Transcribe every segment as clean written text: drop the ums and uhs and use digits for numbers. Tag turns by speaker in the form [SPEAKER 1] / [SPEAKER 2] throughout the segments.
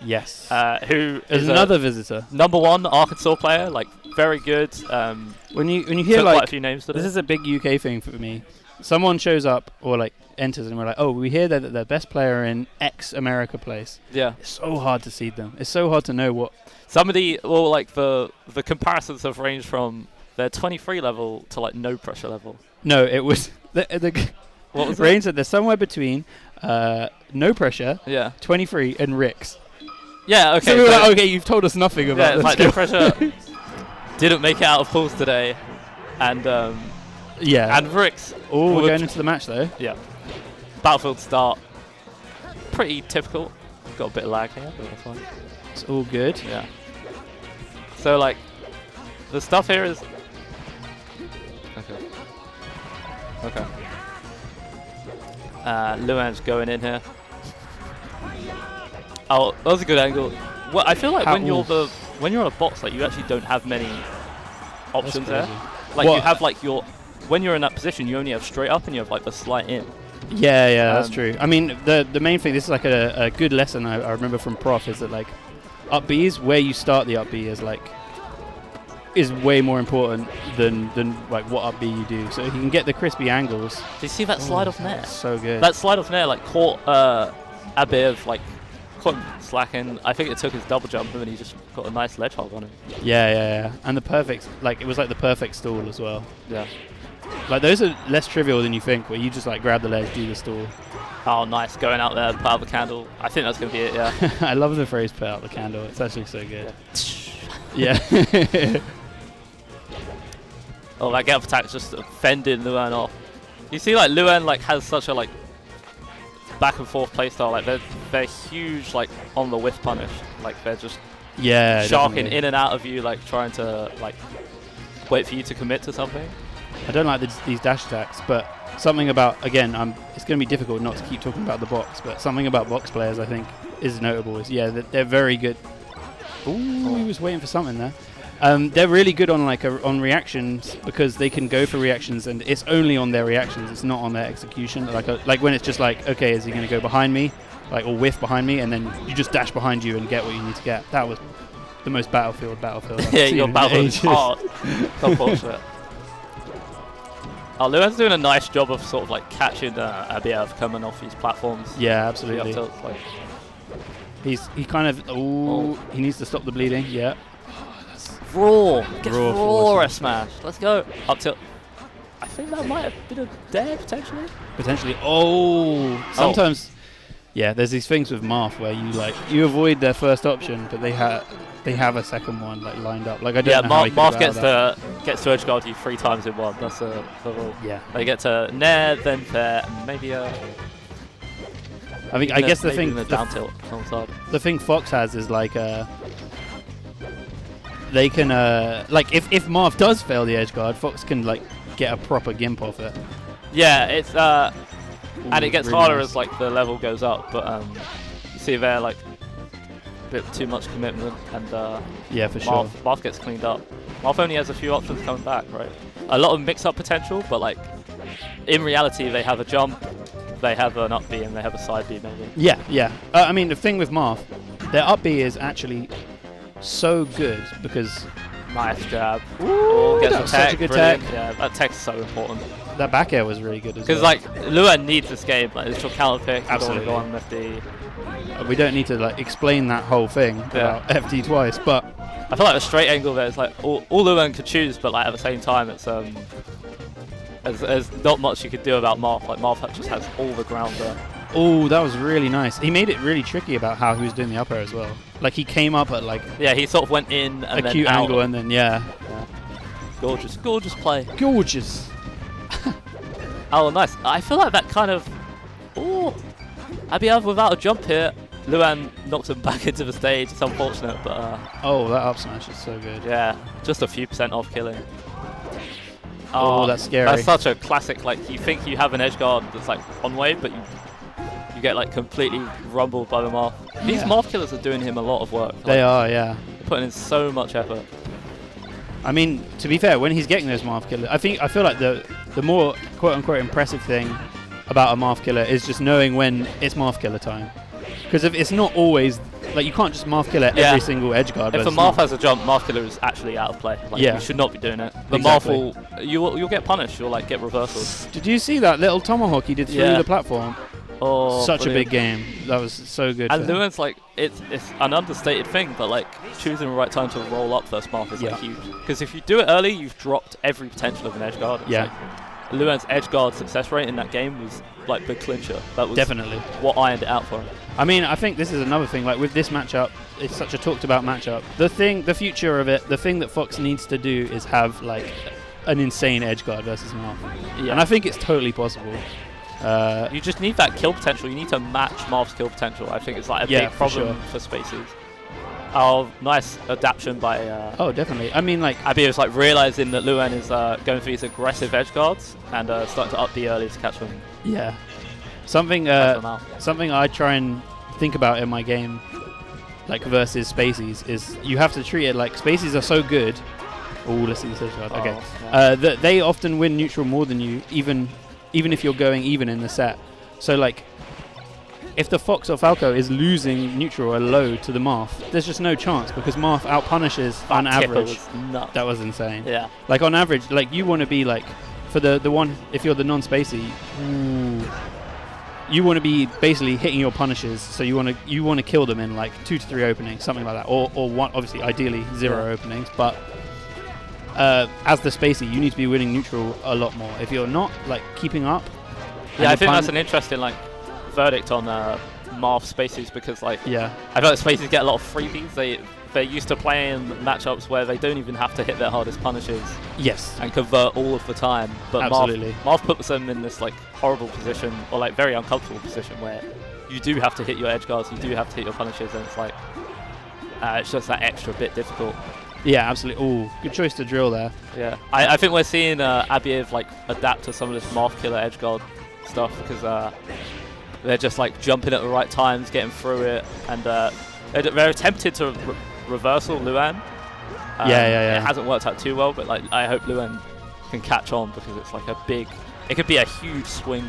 [SPEAKER 1] Yes.
[SPEAKER 2] Who
[SPEAKER 1] is another visitor.
[SPEAKER 2] #1 Arkansas player, like very good.
[SPEAKER 1] When you hear like
[SPEAKER 2] quite a few names today.
[SPEAKER 1] This is a big UK thing for me. Someone shows up or like enters and we're like, oh, we hear that the best player in X America place.
[SPEAKER 2] Yeah.
[SPEAKER 1] It's so hard to seed them. It's so hard to know what.
[SPEAKER 2] The comparisons have ranged from their 23 level to like no pressure level.
[SPEAKER 1] No, it was what was it? Rain said they're somewhere between no pressure, 23, and Rick's.
[SPEAKER 2] Yeah, okay.
[SPEAKER 1] So we were like, okay, you've told us nothing about this.
[SPEAKER 2] Like no pressure didn't make it out of pools today, and and Rick's.
[SPEAKER 1] Oh, we're going into the match though.
[SPEAKER 2] Yeah. Battlefield start. Pretty typical. Got a bit of lag here, but that's fine.
[SPEAKER 1] It's all good.
[SPEAKER 2] Yeah. So like, the stuff here is. Okay. Luan's going in here. Oh, that was a good angle. Well, I feel like when you're on a box, like you actually don't have many options there. Like you have like when you're in that position, you only have straight up and you have like the slight in.
[SPEAKER 1] Yeah, that's true. I mean, the main thing, this is like a good lesson I remember from Prof, is that like up Bs, where you start the up B is way more important than like what up B you do. So if you can get the crispy angles.
[SPEAKER 2] Did you see that slide off nair?
[SPEAKER 1] So good.
[SPEAKER 2] That slide off nair like caught Abbearv like caught him slacking. I think it took his double jump and then he just got a nice ledge hold on him.
[SPEAKER 1] Yeah. And the perfect, like it was like the perfect stall as well.
[SPEAKER 2] Yeah.
[SPEAKER 1] Like those are less trivial than you think, where you just like grab the ledge, do the stall.
[SPEAKER 2] Oh, nice. Going out there, put out the candle. I think that's going to be it, yeah.
[SPEAKER 1] I love the phrase put out the candle. It's actually so good. Yeah.
[SPEAKER 2] Oh, that get up attack just fending Luan off. You see, like, Luan, like, has such a, like, back and forth playstyle. Like, they're huge, like, on the whiff punish. Like, they're just sharking
[SPEAKER 1] definitely.
[SPEAKER 2] in and out of you, like, trying to, like, wait for you to commit to something.
[SPEAKER 1] I don't like these dash attacks, but something about, again, it's going to be difficult not to keep talking about the box, but something about box players, I think, is notable. Is, they're very good. Ooh, he was waiting for something there. They're really good on on reactions, because they can go for reactions and it's only on their reactions. It's not on their execution. Like when it's just like, okay, is he going to go behind me, like, or whiff behind me, and then you just dash behind you and get what you need to get. That was the most battlefield.
[SPEAKER 2] Yeah, your battlefield is hard. Unfortunate. Oh, Luan's doing a nice job of sort of like catching Abbearv coming off these platforms.
[SPEAKER 1] Yeah, absolutely. He kind of he needs to stop the bleeding. Yeah.
[SPEAKER 2] Raw. Gets raw a smash. Let's go. Up tilt. I think that might have been a dare, potentially.
[SPEAKER 1] Sometimes, there's these things with Marth where you avoid their first option, but they have a second one like lined up. Like I don't know how
[SPEAKER 2] Marth gets to edge guard you 3 times in one. That's the rule.
[SPEAKER 1] Yeah.
[SPEAKER 2] They get to nair, then fair, and maybe
[SPEAKER 1] I guess the thing
[SPEAKER 2] down tilt on the side.
[SPEAKER 1] The thing Fox has is like they can like if Marth does fail the edge guard, Fox can like get a proper gimp off it.
[SPEAKER 2] Yeah, it's and it gets really harder as like the level goes up, but you see there like a bit too much commitment, and
[SPEAKER 1] yeah, for sure.
[SPEAKER 2] Marth gets cleaned up. Marth only has a few options coming back, right? A lot of mix-up potential, but like in reality, they have a jump, they have an up B, and they have a side B maybe.
[SPEAKER 1] Yeah. I mean, the thing with Marth, their up B is actually so good because
[SPEAKER 2] nice jab.
[SPEAKER 1] Ooh, that's such a good tech.
[SPEAKER 2] Yeah, that tech's so important.
[SPEAKER 1] That back air was really good as well.
[SPEAKER 2] Because like Luan needs this game, like this your counter pick.
[SPEAKER 1] Absolutely.
[SPEAKER 2] Go on FD.
[SPEAKER 1] We don't need to like explain that whole thing about FD twice, but
[SPEAKER 2] I feel like the straight angle there is like all Luan could choose, but like at the same time it's there's not much you could do about Marth. Like Marth just has all the ground there.
[SPEAKER 1] Oh, that was really nice. He made it really tricky about how he was doing the up air as well. Like he came up at like
[SPEAKER 2] he sort of went in and
[SPEAKER 1] acute
[SPEAKER 2] then
[SPEAKER 1] angle and then
[SPEAKER 2] gorgeous play.
[SPEAKER 1] Gorgeous.
[SPEAKER 2] Oh, nice. I feel like that kind of Abbearv without a jump here. Luan knocks him back into the stage. It's unfortunate, but
[SPEAKER 1] that up smash is so good.
[SPEAKER 2] Yeah, just a few % off killing.
[SPEAKER 1] Oh, that's scary.
[SPEAKER 2] That's such a classic. Like you think you have an edge guard that's like on wave, but you get like completely rumbled by the Marth. These Marth killers are doing him a lot of work.
[SPEAKER 1] They are, yeah.
[SPEAKER 2] Putting in so much effort.
[SPEAKER 1] I mean, to be fair, when he's getting those Marth killers, I feel like the more quote unquote impressive thing about a Marth killer is just knowing when it's Marth killer time. Because it's not always Like, you can't just Marth Killer
[SPEAKER 2] Yeah.
[SPEAKER 1] every single edge guard.
[SPEAKER 2] If a
[SPEAKER 1] versus
[SPEAKER 2] Marth has a jump, Marth Killer is actually out of play. Like,
[SPEAKER 1] Yeah.
[SPEAKER 2] you should not be doing it. The
[SPEAKER 1] Exactly.
[SPEAKER 2] Marth you'll get punished. You'll like get reversals.
[SPEAKER 1] Did you see that little tomahawk he did through
[SPEAKER 2] Yeah.
[SPEAKER 1] the platform?
[SPEAKER 2] Oh,
[SPEAKER 1] Such
[SPEAKER 2] brilliant.
[SPEAKER 1] a big game. That was so good.
[SPEAKER 2] And
[SPEAKER 1] for him.
[SPEAKER 2] Luan's like, it's an understated thing, but like choosing the right time to roll up first Marth is
[SPEAKER 1] Yeah.
[SPEAKER 2] like huge. Because if you do it early, you've dropped every potential of an edge guard. It's
[SPEAKER 1] Yeah.
[SPEAKER 2] like, Luan's edge guard success rate in that game was like the clincher. That was
[SPEAKER 1] Definitely.
[SPEAKER 2] what ironed it out for him.
[SPEAKER 1] I mean, I think this is another thing. Like with this matchup, it's such a talked about matchup. The future of it, the thing that Fox needs to do is have like an insane edge guard versus Marth.
[SPEAKER 2] Yeah.
[SPEAKER 1] And I think it's totally possible.
[SPEAKER 2] You just need that kill potential. You need to match Marth's kill potential. I think it's like a
[SPEAKER 1] Yeah,
[SPEAKER 2] big
[SPEAKER 1] for
[SPEAKER 2] problem
[SPEAKER 1] sure.
[SPEAKER 2] for Spaces. Oh, nice adaptation by
[SPEAKER 1] Oh, definitely. I mean, like,
[SPEAKER 2] Abbearv, like realizing that Luan is going for these aggressive edge guards and starting to up the early to catch them.
[SPEAKER 1] yeah, something I try and think about in my game, like versus Spaceys, is you have to treat it like Spaceys are so good. Oh, let's see this edge guard. Okay,
[SPEAKER 2] yeah.
[SPEAKER 1] that they often win neutral more than you, even if you're going even in the set. So like, if the Fox or Falco is losing neutral or low to the Marth, there's just no chance because Marth outpunishes on
[SPEAKER 2] That tipper
[SPEAKER 1] average.
[SPEAKER 2] was nuts.
[SPEAKER 1] That was insane.
[SPEAKER 2] Yeah.
[SPEAKER 1] Like on average, like you want to be like, for the one, if you're the non-spacey, you want to be basically hitting your punishes. So you want to kill them in like 2 to 3 openings, something like that, or one. Obviously, ideally 0 openings, but. As the spacey, you need to be winning neutral a lot more. If you're not like keeping up,
[SPEAKER 2] Yeah, I think that's an interesting like verdict on Marth Spaces because like
[SPEAKER 1] yeah,
[SPEAKER 2] I feel like Spaces get a lot of freebies. They're used to playing matchups where they don't even have to hit their hardest punishes
[SPEAKER 1] yes,
[SPEAKER 2] and convert all of the time. But
[SPEAKER 1] absolutely.
[SPEAKER 2] Marth puts them in this like horrible position or like very uncomfortable position where you do have to hit your edge guards, you do have to hit your punishes, and it's like it's just that extra bit difficult.
[SPEAKER 1] Yeah, absolutely. Oh, good choice to drill there.
[SPEAKER 2] Yeah, I think we're seeing Abbearv like adapt to some of this Marth Killer edge guard stuff because they're just like jumping at the right times, getting through it, and they're attempted to reversal Luan.
[SPEAKER 1] Yeah.
[SPEAKER 2] It hasn't worked out too well, but like I hope Luan can catch on because it's like it could be a huge swing.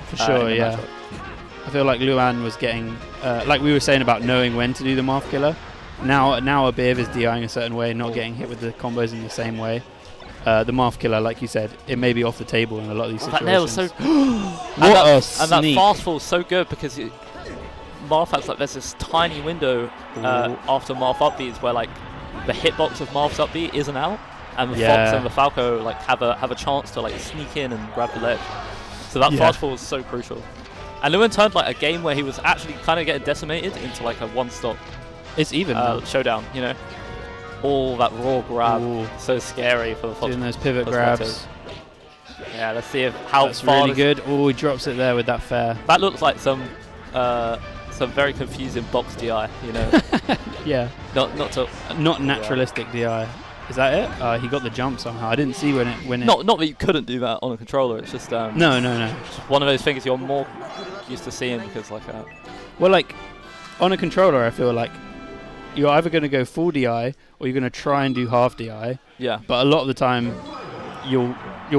[SPEAKER 1] For sure,
[SPEAKER 2] in the
[SPEAKER 1] yeah.
[SPEAKER 2] matchup.
[SPEAKER 1] I feel like Luan was getting, like we were saying about knowing when to do the Marth Killer. Now Abbearv is DIing a certain way, not getting hit with the combos in the same way. The Marth Killer, like you said, it may be off the table in a lot of these
[SPEAKER 2] That nail was
[SPEAKER 1] situations.
[SPEAKER 2] so.
[SPEAKER 1] What a
[SPEAKER 2] and that
[SPEAKER 1] sneak.
[SPEAKER 2] fast fall is so good because Marth has like there's this tiny window after Marth upbeats where like the hitbox of Marth's upbeat isn't out, and the Fox and the Falco like have a chance to like sneak in and grab the ledge. So that fast fall is so crucial. And Luan turned like a game where he was actually kind of getting decimated into like a one-stop
[SPEAKER 1] It's even.
[SPEAKER 2] showdown, you know. All that raw grab,
[SPEAKER 1] Ooh.
[SPEAKER 2] so scary for the Fox.
[SPEAKER 1] Doing those pivot
[SPEAKER 2] perspective.
[SPEAKER 1] grabs.
[SPEAKER 2] Yeah, let's see how
[SPEAKER 1] That's
[SPEAKER 2] far
[SPEAKER 1] really good. Oh, he drops it there with that fair.
[SPEAKER 2] That looks like some very confusing box DI, you know.
[SPEAKER 1] Yeah.
[SPEAKER 2] Not
[SPEAKER 1] Naturalistic DI. Is that it? He got the jump somehow. I didn't see when it.
[SPEAKER 2] Not that you couldn't do that on a controller. It's just
[SPEAKER 1] No.
[SPEAKER 2] just one of those things you're more used to seeing because like.
[SPEAKER 1] Well, like on a controller, I feel like you're either going to go full DI or you're going to try and do half DI.
[SPEAKER 2] Yeah.
[SPEAKER 1] But a lot of the time, you'll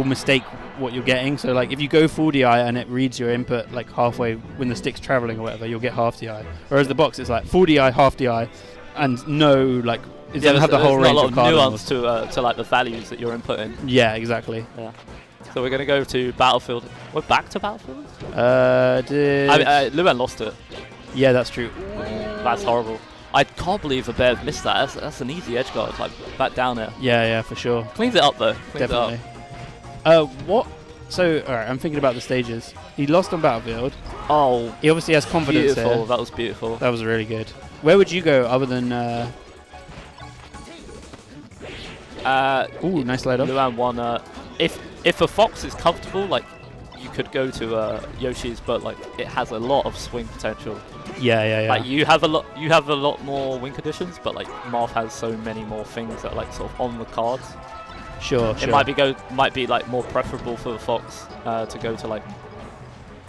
[SPEAKER 1] mistake what you're getting. So like if you go full DI and it reads your input like halfway when the stick's traveling or whatever, you'll get half DI. Whereas the box is like full DI, half DI, and no like it doesn't have the whole range
[SPEAKER 2] not
[SPEAKER 1] of
[SPEAKER 2] a lot of
[SPEAKER 1] cardinals.
[SPEAKER 2] nuance to like the values that you're inputting.
[SPEAKER 1] Yeah, exactly.
[SPEAKER 2] Yeah. So we're gonna go to Battlefield. We're back to Battlefield. Luan lost it.
[SPEAKER 1] Yeah, that's true.
[SPEAKER 2] That's horrible. I can't believe Abbearv missed that. That's an easy edge guard, like back down there.
[SPEAKER 1] Yeah, for sure.
[SPEAKER 2] Cleans it up though.
[SPEAKER 1] Definitely. What? So, alright, I'm thinking about the stages. He lost on Battlefield.
[SPEAKER 2] Oh,
[SPEAKER 1] He obviously has confidence
[SPEAKER 2] beautiful.
[SPEAKER 1] here.
[SPEAKER 2] That was beautiful.
[SPEAKER 1] That was really good. Where would you go other than... Ooh, nice slide off.
[SPEAKER 2] Luan won. If a Fox is comfortable, like you could go to Yoshi's, but like it has a lot of swing potential.
[SPEAKER 1] Yeah.
[SPEAKER 2] Like you have a lot more win conditions, but like Marth has so many more things that are like sort of on the cards.
[SPEAKER 1] Sure.
[SPEAKER 2] It might be like more preferable for the Fox to go to like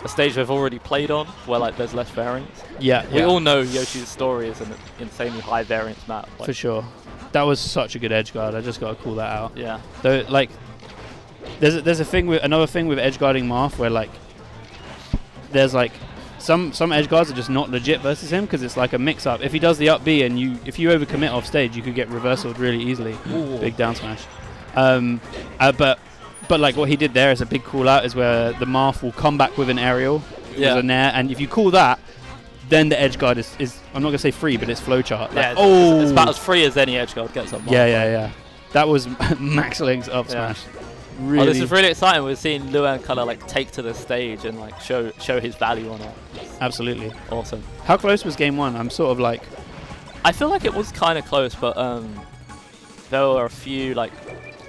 [SPEAKER 2] a stage they've already played on, where like there's less variance.
[SPEAKER 1] Yeah.
[SPEAKER 2] We all know Yoshi's story is an insanely high variance map. Like,
[SPEAKER 1] For sure. That was such a good edge guard. I just got to call that out.
[SPEAKER 2] Yeah.
[SPEAKER 1] Though, like, there's a thing with another thing with edge guarding Marth where like there's like some edge guards are just not legit versus him because it's like a mix-up. If he does the up B and if you overcommit off stage, you could get reversaled really easily.
[SPEAKER 2] Ooh.
[SPEAKER 1] Big down smash. But like what he did there is a big call out is where the Marth will come back with an aerial, with a nair, and if you call that, then the edge guard is I'm not gonna say free, but it's flowchart.
[SPEAKER 2] Yeah,
[SPEAKER 1] Like,
[SPEAKER 2] it's about as free as any edge guard gets up.
[SPEAKER 1] Yeah. That was Max Link's up smash. Really.
[SPEAKER 2] Oh, this is really exciting. We're seeing Luan kind of like take to the stage and like show his value on it.
[SPEAKER 1] Absolutely.
[SPEAKER 2] Awesome.
[SPEAKER 1] How close was game 1? I'm sort of like...
[SPEAKER 2] I feel like it was kind of close, but there were a few like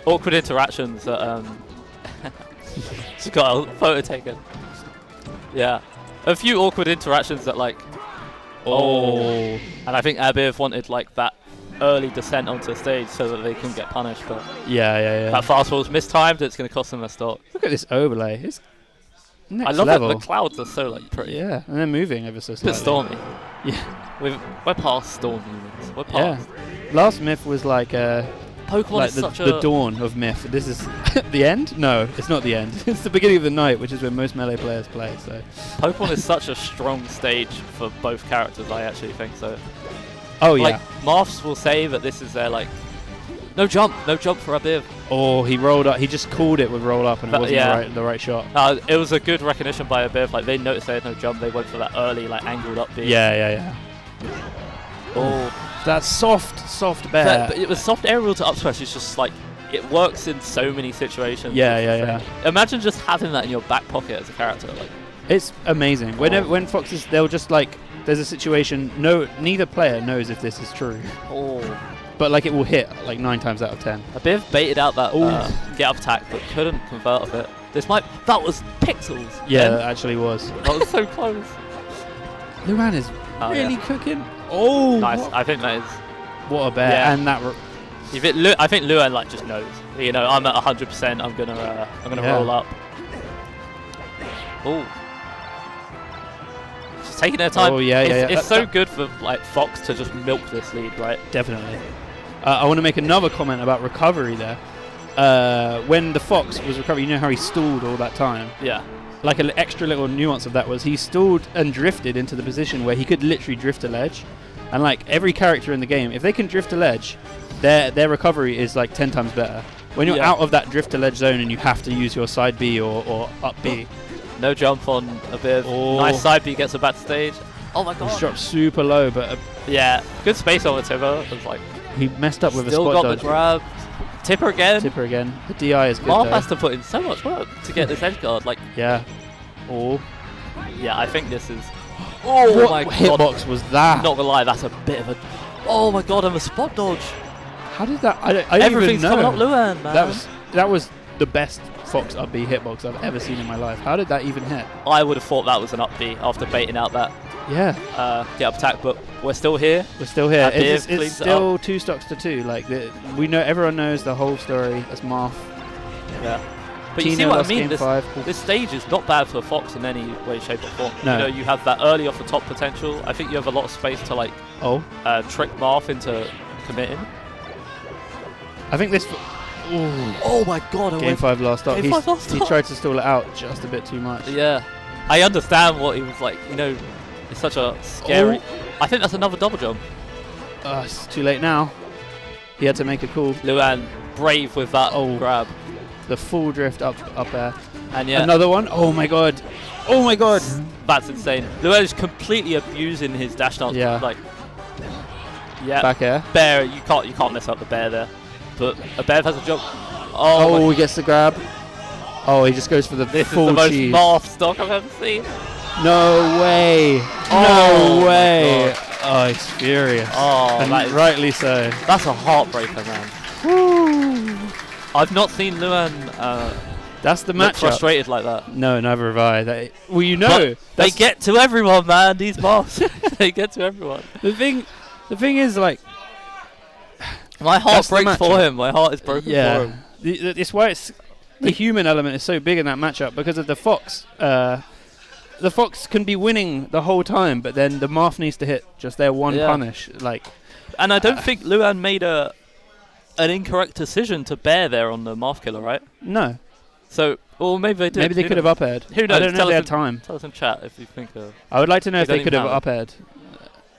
[SPEAKER 2] awkward interactions that just got a photo taken. Yeah. A few awkward interactions that like... And I think Abbearv wanted like that early descent onto the stage so that they can get punished, but
[SPEAKER 1] yeah.
[SPEAKER 2] that fast ball's mistimed. It's going to cost them a stock.
[SPEAKER 1] Look at this overlay. It's next
[SPEAKER 2] I love
[SPEAKER 1] level.
[SPEAKER 2] it. The clouds are so like pretty.
[SPEAKER 1] Yeah, and they're moving ever so
[SPEAKER 2] It's a
[SPEAKER 1] slightly.
[SPEAKER 2] bit stormy.
[SPEAKER 1] Yeah.
[SPEAKER 2] We're past storm humans. We're past.
[SPEAKER 1] Yeah. Last myth was like
[SPEAKER 2] Pokemon
[SPEAKER 1] like
[SPEAKER 2] is
[SPEAKER 1] the,
[SPEAKER 2] such
[SPEAKER 1] the
[SPEAKER 2] a...
[SPEAKER 1] dawn of myth. This is the end? No, it's not the end. It's the beginning of the night, which is when most melee players play. So
[SPEAKER 2] Pokemon is such a strong stage for both characters. I actually think so.
[SPEAKER 1] Oh
[SPEAKER 2] Like,
[SPEAKER 1] yeah.
[SPEAKER 2] Marths will say that this is their like no jump for Abbearv.
[SPEAKER 1] Oh, he rolled up. He just called it with roll up, and it
[SPEAKER 2] But
[SPEAKER 1] wasn't
[SPEAKER 2] yeah.
[SPEAKER 1] the right shot.
[SPEAKER 2] It was a good recognition by Abbearv. Like they noticed they had no jump. They went for that early like angled up B.
[SPEAKER 1] Yeah.
[SPEAKER 2] Oh,
[SPEAKER 1] That soft bear.
[SPEAKER 2] but it was soft aerial to up smash. It's just like it works in so many situations.
[SPEAKER 1] Yeah.
[SPEAKER 2] Imagine just having that in your back pocket as a character. Like
[SPEAKER 1] It's amazing. When foxes, they'll just like there's a situation. Neither player knows if this is true, but like it will hit like 9 times out of 10.
[SPEAKER 2] Abbearv baited out that get up attack, but couldn't convert of it. That was pixels.
[SPEAKER 1] Yeah,
[SPEAKER 2] Ben.
[SPEAKER 1] that actually was.
[SPEAKER 2] That was so close.
[SPEAKER 1] Luan is really cooking. Oh,
[SPEAKER 2] Nice. I think that is.
[SPEAKER 1] what a bear!
[SPEAKER 2] Yeah.
[SPEAKER 1] And that.
[SPEAKER 2] I think Luan like just knows. You know, I'm at 100%. I'm gonna roll up. Oh. Just taking their time.
[SPEAKER 1] Oh yeah.
[SPEAKER 2] It's so good for like Fox to just milk this lead, right?
[SPEAKER 1] Definitely. I want to make another comment about recovery there. When the fox was recovering, you know how he stalled all that time?
[SPEAKER 2] Yeah.
[SPEAKER 1] Like an extra little nuance of that was he stalled and drifted into the position where he could literally drift a ledge. And like every character in the game, if they can drift a ledge, their recovery is like 10 times better. When you're out of that drift to ledge zone and you have to use your side B or up B.
[SPEAKER 2] No jump on Abbearv. Nice side B gets a bad stage. Oh my god.
[SPEAKER 1] He's dropped super low, but
[SPEAKER 2] yeah, good space on the tipper. It was like
[SPEAKER 1] he messed up with a
[SPEAKER 2] still
[SPEAKER 1] spot
[SPEAKER 2] got
[SPEAKER 1] dodge.
[SPEAKER 2] the grab. Tipper again.
[SPEAKER 1] The DI is good
[SPEAKER 2] Marth
[SPEAKER 1] though.
[SPEAKER 2] has to put in so much work to get this edge guard. Like
[SPEAKER 1] Yeah.
[SPEAKER 2] yeah, I think this is.
[SPEAKER 1] What
[SPEAKER 2] my god.
[SPEAKER 1] hitbox was that?
[SPEAKER 2] Not gonna lie, that's a bit of a. Oh my god, I'm a spot dodge.
[SPEAKER 1] How did that? I don't even
[SPEAKER 2] Everything's
[SPEAKER 1] know.
[SPEAKER 2] coming up Luan, man.
[SPEAKER 1] That was the best Fox up B hitbox I've ever seen in my life. How did that even hit?
[SPEAKER 2] I would have thought that was an up B after baiting out that
[SPEAKER 1] Yeah.
[SPEAKER 2] get up attack, but we're still here.
[SPEAKER 1] We're still here.
[SPEAKER 2] Abbearv
[SPEAKER 1] It's
[SPEAKER 2] cleans it
[SPEAKER 1] still 2 stocks to 2. Like we know, everyone knows the whole story as Marth.
[SPEAKER 2] Yeah. But you see
[SPEAKER 1] Tino
[SPEAKER 2] what I
[SPEAKER 1] lost
[SPEAKER 2] mean?
[SPEAKER 1] game
[SPEAKER 2] This
[SPEAKER 1] 5.
[SPEAKER 2] stage is not bad for Fox in any way, shape, or form.
[SPEAKER 1] No.
[SPEAKER 2] You know, you have that early off the top potential. I think you have a lot of space to like trick Marth into committing.
[SPEAKER 1] I think this.
[SPEAKER 2] Oh my god!
[SPEAKER 1] Game 5 last stop.
[SPEAKER 2] Game 5 last
[SPEAKER 1] He
[SPEAKER 2] stop.
[SPEAKER 1] tried to stall it out just a bit too much.
[SPEAKER 2] Yeah, I understand what he was like. You know, it's such a scary. I think that's another double jump.
[SPEAKER 1] It's too late now. He had to make a call.
[SPEAKER 2] Luan brave with that grab.
[SPEAKER 1] The full drift up there.
[SPEAKER 2] And yeah,
[SPEAKER 1] another one. Oh my god. Oh my god.
[SPEAKER 2] That's insane. Luan is completely abusing his dash dance.
[SPEAKER 1] Yeah.
[SPEAKER 2] Like, yeah.
[SPEAKER 1] Back air.
[SPEAKER 2] Bear, you can't mess up the bear there. But Abbearv has a jump.
[SPEAKER 1] Oh, he gets the grab. Oh, he just goes for the
[SPEAKER 2] This
[SPEAKER 1] full
[SPEAKER 2] is the most
[SPEAKER 1] cheese.
[SPEAKER 2] Marth stock I've ever seen.
[SPEAKER 1] No way.
[SPEAKER 2] Oh
[SPEAKER 1] No
[SPEAKER 2] my
[SPEAKER 1] way.
[SPEAKER 2] God.
[SPEAKER 1] Oh, he's furious.
[SPEAKER 2] Oh,
[SPEAKER 1] and
[SPEAKER 2] that is,
[SPEAKER 1] rightly so.
[SPEAKER 2] that's a heartbreaker, man.
[SPEAKER 1] Woo.
[SPEAKER 2] I've not seen Luan
[SPEAKER 1] That's the
[SPEAKER 2] look
[SPEAKER 1] matchup.
[SPEAKER 2] frustrated like that.
[SPEAKER 1] No, never have I. Well, you know,
[SPEAKER 2] They get to everyone, man. These Marths, they get to everyone.
[SPEAKER 1] the thing is, like,
[SPEAKER 2] my heart
[SPEAKER 1] that's the
[SPEAKER 2] breaks for
[SPEAKER 1] matchup.
[SPEAKER 2] him. My heart is broken for him.
[SPEAKER 1] It's why the human element is so big in that matchup because of the Fox. The Fox can be winning the whole time, but then the Marth needs to hit just their one punish. Like,
[SPEAKER 2] and I don't think Luan made an incorrect decision to bear there on the Marth killer, right?
[SPEAKER 1] No.
[SPEAKER 2] So, well, maybe they did.
[SPEAKER 1] Maybe they could have up aired.
[SPEAKER 2] Who knows?
[SPEAKER 1] I don't know if they had time.
[SPEAKER 2] Tell us in chat if you think.
[SPEAKER 1] I would like to know if
[SPEAKER 2] They
[SPEAKER 1] they
[SPEAKER 2] don't
[SPEAKER 1] could have
[SPEAKER 2] even
[SPEAKER 1] up aired.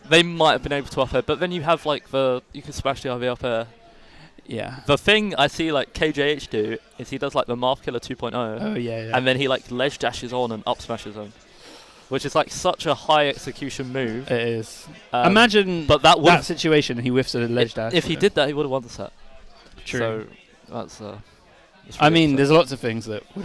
[SPEAKER 2] They might have been able to up air, but then you have like you can smash the RV up air.
[SPEAKER 1] Yeah.
[SPEAKER 2] The thing I see like KJH do is he does like the Marth Killer 2.0.
[SPEAKER 1] Oh yeah.
[SPEAKER 2] And then he like ledge dashes on and up smashes them, which is like such a high execution move.
[SPEAKER 1] It is. Imagine
[SPEAKER 2] but that
[SPEAKER 1] situation. He whiffs a ledge dash.
[SPEAKER 2] If he did that, he would have won the set.
[SPEAKER 1] True.
[SPEAKER 2] So that's.
[SPEAKER 1] I mean, there's lots of things that would